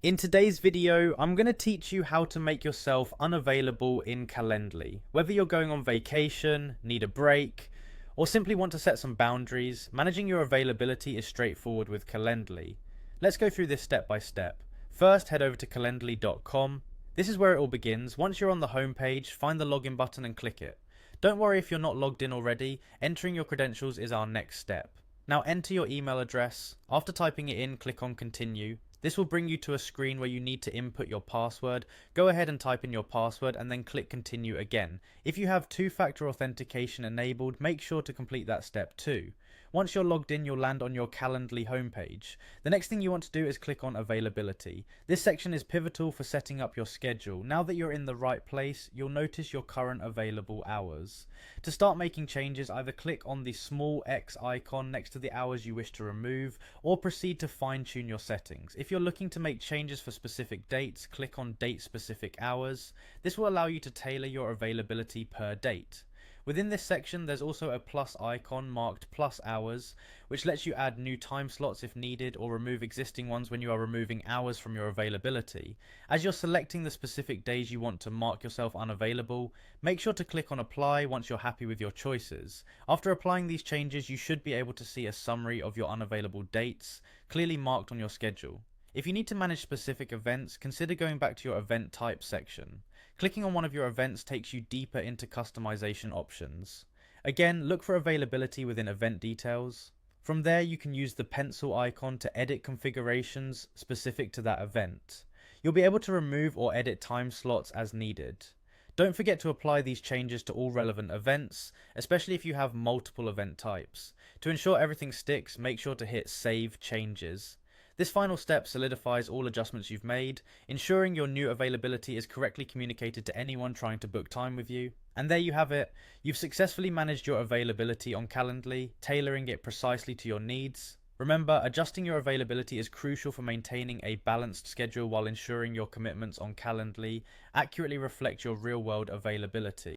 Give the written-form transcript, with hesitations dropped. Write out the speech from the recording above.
In today's video, I'm going to teach you how to make yourself unavailable in Calendly. Whether you're going on vacation, need a break, or simply want to set some boundaries, managing your availability is straightforward with Calendly. Let's go through this step by step. First, head over to calendly.com. This is where it all begins. Once you're on the home page, find the login button and click it. Don't worry if you're not logged in already, entering your credentials is our next step. Now enter your email address. After typing it in, click on continue. This will bring you to a screen where you need to input your password. Go ahead and type in your password and then click continue again. If you have two-factor authentication enabled, make sure to complete that step too. Once you're logged in, you'll land on your Calendly homepage. The next thing you want to do is click on availability. This section is pivotal for setting up your schedule. Now that you're in the right place, you'll notice your current available hours. To start making changes, either click on the small X icon next to the hours you wish to remove, or proceed to fine-tune your settings. If you're looking to make changes for specific dates, click on date specific hours. This will allow you to tailor your availability per date. Within this section, there's also a plus icon marked plus hours, which lets you add new time slots if needed or remove existing ones when you are removing hours from your availability. As you're selecting the specific days you want to mark yourself unavailable, make sure to click on apply once you're happy with your choices. After applying these changes, you should be able to see a summary of your unavailable dates, clearly marked on your schedule. If you need to manage specific events, consider going back to your event type section. Clicking on one of your events takes you deeper into customization options. Again, look for availability within event details. From there, you can use the pencil icon to edit configurations specific to that event. You'll be able to remove or edit time slots as needed. Don't forget to apply these changes to all relevant events, especially if you have multiple event types. To ensure everything sticks, make sure to hit Save Changes. This final step solidifies all adjustments you've made, ensuring your new availability is correctly communicated to anyone trying to book time with you. And there you have it. You've successfully managed your availability on Calendly, tailoring it precisely to your needs. Remember, adjusting your availability is crucial for maintaining a balanced schedule while ensuring your commitments on Calendly accurately reflect your real-world availability.